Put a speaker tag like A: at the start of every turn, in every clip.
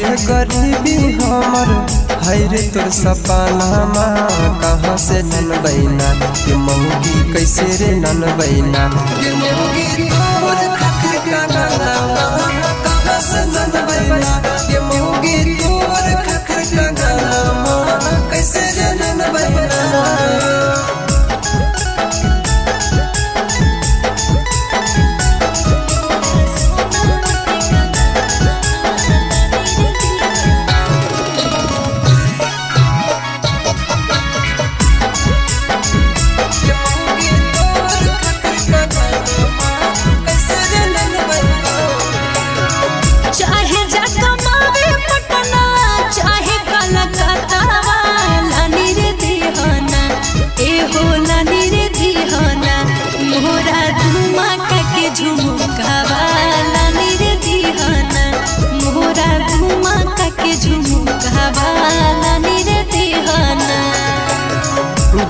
A: रे गरीबी हमर है रे तोर सपनामा कहाँ से नन बैना ये मौगी कैसे रे नन बैना ये मौगी तोर खातिर कांगनामा कहाँ से नन बैना ये मौगी तोर खातिर कांगनामा कैसे रे नन बैना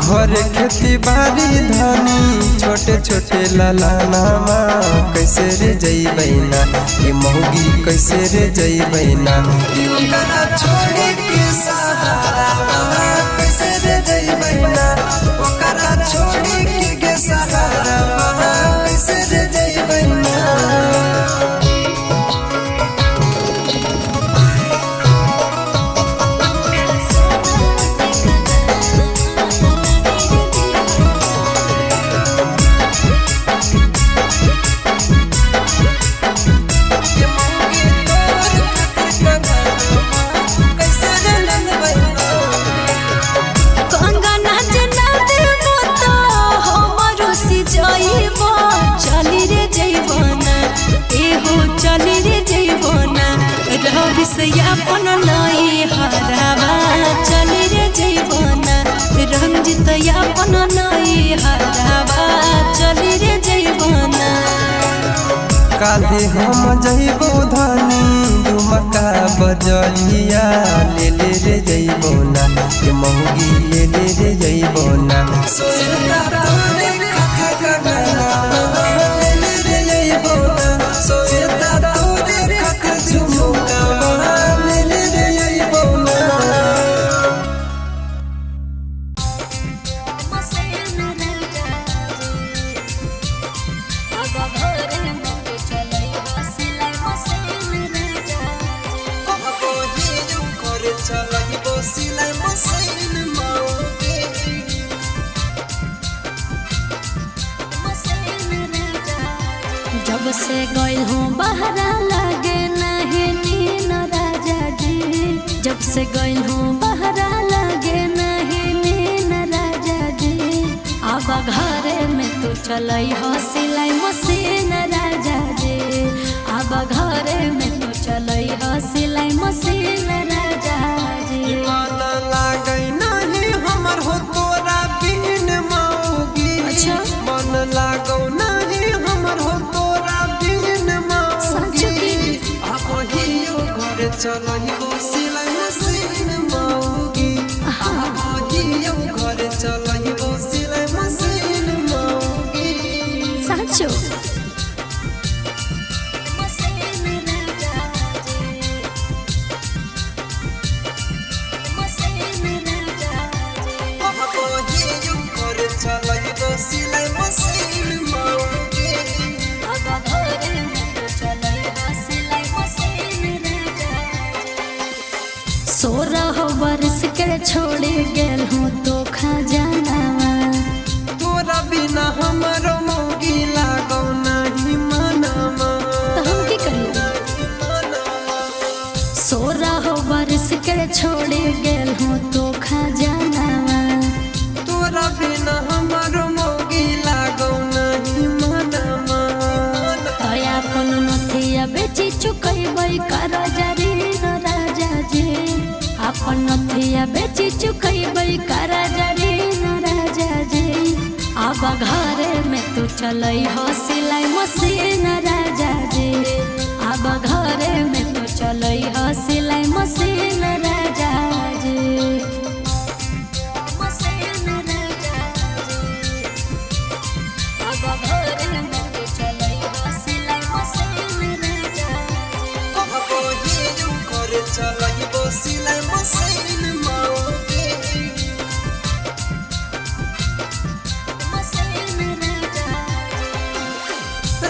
A: घर खेती बाड़ी धानी छोटे छोटे ललानामा कैसे रे जइबैना ये मौगी कैसे रे जइबैना ओकरा छोड़ी के सहारा कैसे रे जइबैना ओकरा छोड़ी के सहारा कैसे रे जइबैना
B: अपन नई हरावा चली रे जइबना रंजित अपन नई हरावा चली रे जइबना
A: काले हम जइबो धानी डुमका बजरिया ले रे जइबोना ये मौगी ले रे जइबोना सोयता तोरे खातिर कांगनामा ले रे जइबोना सोयता तोरे खातिर झुमका
B: जब से गइल हूँ बहरा लगे नहीं नीन राजा जी जब से गइल हूँ बहरा लगे नहीं नीन राजा जी अब घरे में तो चलई हो सिलाई मशीन राजा जी अब घरे में तो चलई हो सिलाई मशीन राजा जी
A: मन लागै नहीं हमर हो तोरा बिन मौगी
B: अच्छा
A: मन लागौ नहीं हमर हो तोरा बिन मौगी अब हियो घर चलहिबो सिलाई मशीन मौगी अब हियो घर चलहिबो सिलाई मशीन मौगी
B: साचो
A: सिलाई मशीन मौगी
B: अब घरे में तो चलई हो सिलाई मशीन राजा 16 वर्ष के छोड़ी गेल हूँ तो खजानावा
A: तोरा बिना हमरो मौगी लागौ नहीं मनमा
B: तो हम की करिए 16 वर्ष के छोड़ी गेल हूँ तो खजानावा
A: तोरा बिना हमरो मौगी लागौ नहीं मनमा
B: अपन नथिया बेची चुकैबै कर जरी न राजा जी अपन नथिया बेची चुकैबै कर जरी न राजा जी अब घरे में तो चलई हो सिलाई मशीन राजा जी अब घरे में तो चलई हो सिलाई मशीन राजा जी
A: चलइबो सिलाई मशीन मौगी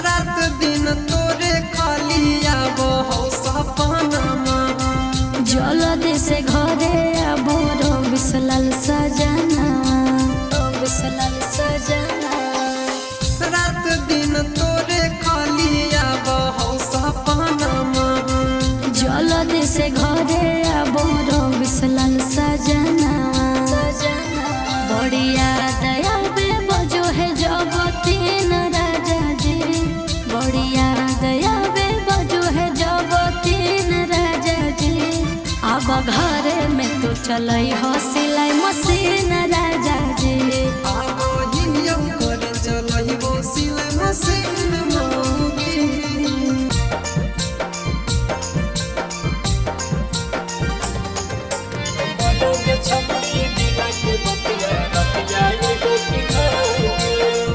A: रात दिन तोरे खाली आबो हो सपनामा
B: जल्दी से घरे आबो रो बिसलाल सजना
A: रात दिन तोरे खाली आबो हो सपनामा
B: जल्दी से घरे आबो रो बिसलाल सजना बढ़िया दया बे बजो है जब तीन राजा जी बढ़िया दया बे बजो है जब तीन राजा जी अब घरे में तो चलई हो सिलाई मशीन राजा जी
A: आबो हियो करे चलइबो सिलाई मशीन मौगी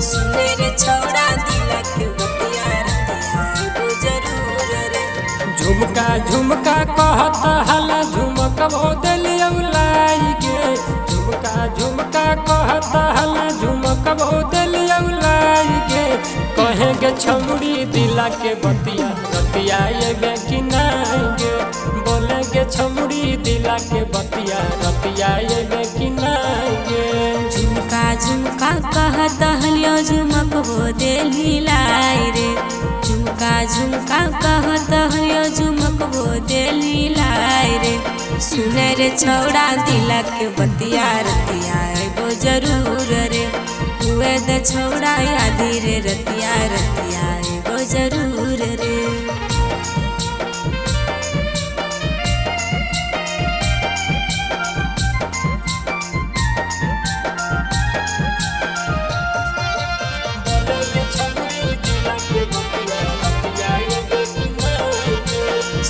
C: सुने रे छौड़ा दिला के बतिया रतिया एगो जरूर रे
D: झुमका झुमका कहत हला झुमक भोदलियौ लाई गे झुमका झुमका कहत हला झुमक भोदलियौ लाई गे कहे गे छौड़ी दिला के बतिया रतिया एबे कि नहीं गे बोले गे छौड़ी दिला के बतिया रतिया एबे कि नहीं गे
C: झुमका झुमका कहत हलियो झुमक हो देली लाई रे झुमका झुमका कहत हलियो झुमक हो देली लाई रे सुने रे छौड़ा दिला के बतिया रतिया एगो जरूर रे हुए दे छौड़ा यादी रे रतिया रतिया एगो जरूर रे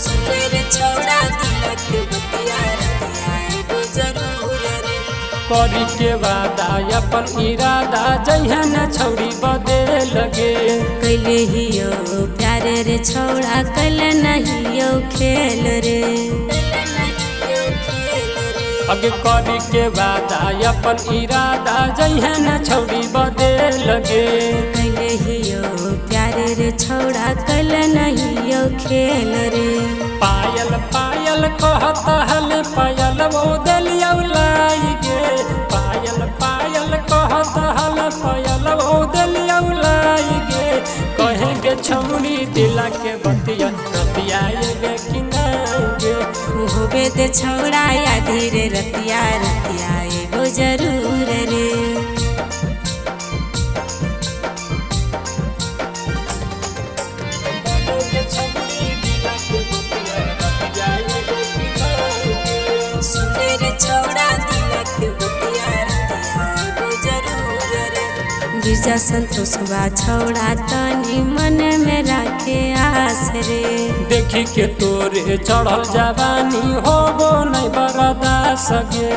C: सुने रे छौड़ा दिला के बतिया रतिया एगो जरूर रे
D: करी के वादा अपन इरादा जइहे न छौड़ी बदे लगे
C: कैले हियो प्यारे रे छौड़ा कैले नहियो खेल रे
D: अगे करी के वादा अपन इरादा जइहे न छौड़ी बदे लगे
C: कैले हियो प्यारे रे छौड़ा कैले नहियो खेल रे
D: पायल पायल कहत हल पायल भोदलियौ लाई गे पायल पायल कहत हल पायल भोदलियौ लाई गे कहे गे छौड़ी दिला के बतिया रतिया एबे कि नहीं गे
C: होबे दे छौड़ा यादी रे रतिया रतिया एगो जरूर रे सुने रे छौड़ा दिला के बतिया रतिया एगो जरूर रे गिरजा संतोषवा छौड़ा तनी मन में राखे आस रे
D: देखी के तोरे चढ़ल जवानी होबो नहीं बरदा सगे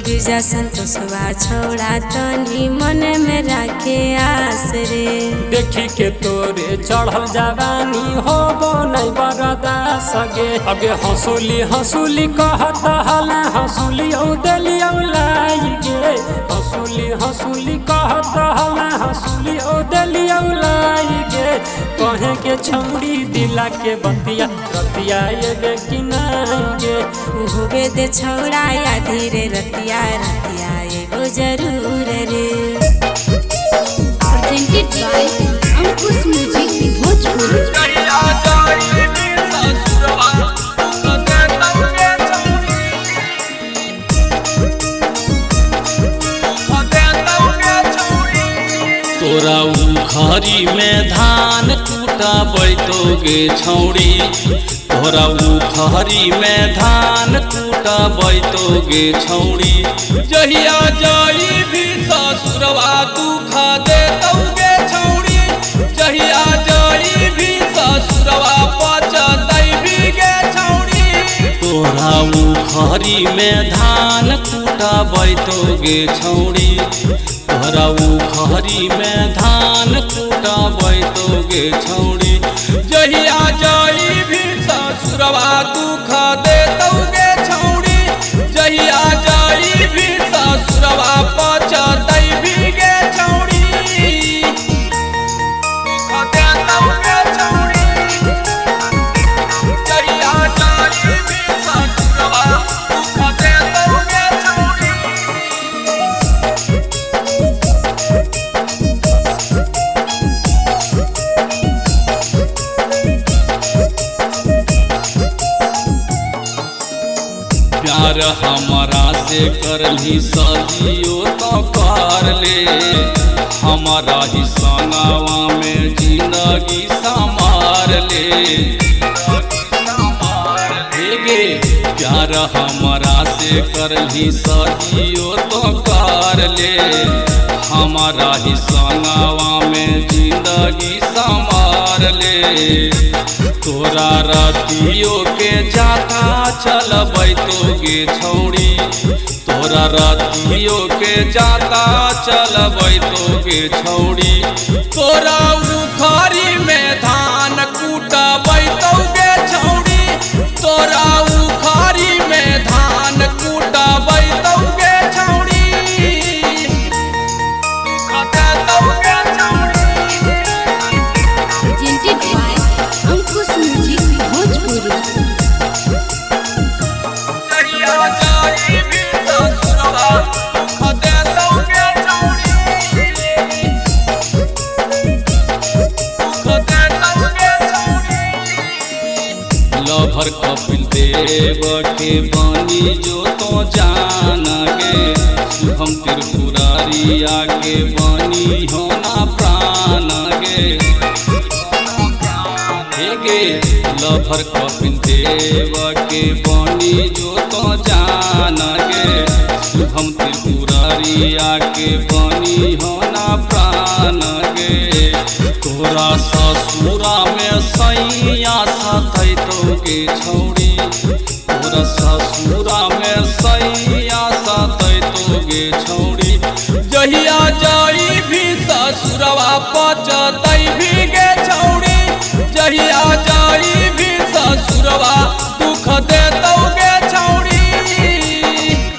C: गिरजा संतोषवा छौड़ा तनी मन में राखे आस रे
D: देखी के तोरे चढ़ल जवानी होबो नहीं बरदा सगे अगे हंसुली हंसुली कहत हला हंसुली औ देलियौ लाई गे हंसुली हंसुली कहत हला हंसुली औ देलियौ लाई गे कहे के छौड़ी दिला के बतिया रतिया एबे कि नहीं गे
C: होबे दे छौड़ा यादी रे रतिया रतिया एगो जरूर रे
B: presented by Ankush Music Bhojpuri
E: तोरा उखरी में धान कूटा बैठोगे छौड़ी तोरा उखरी में धान कूटा बैठोगे छौड़ी जहिया जाई भी ससुरवा दुखा देतोगे छौड़ी जहिया जाई भी ससुरवा पचतैबी गे छौड़ी तोरा उखरी में धान कूटा बैठोगे छौड़ी तोरा उखरी में धान कूटा बैठोगे छौड़ी जहिया जाई प्यार हमारा से करली सदियो तो कर ले हमारा ही संगवा में जिंदगी संवार ले गे प्यार हमारा से करली सदियो तो कर ले हमारा ही संगवा में जिंदगी संवार ले तोरा रातियों के जाता चलबै तो गे छौड़ी तोरा रातियों के जाता चलबै तो गे छौड़ी तोरा उखारी में धान कूटबै तो गे छौड़ी तोरा उखारी में धान कूटबै तो गे छौड़ी
B: presented by Ankush Music Bhojpuri.
E: Lover Kapil Dev के बनी जो तो जान गे शुभम त्रिपुरारी आगे बनी होना प्राण गे लभर कपिल देव के बनी जो तो जान गे शुभम त्रिपुरारी आगे बनी होना प्राण गे तोरा ससुरा में सैया सतै तो गे छौड़ी तोरा ससुरा में सैया सतै तो गे छौड़ी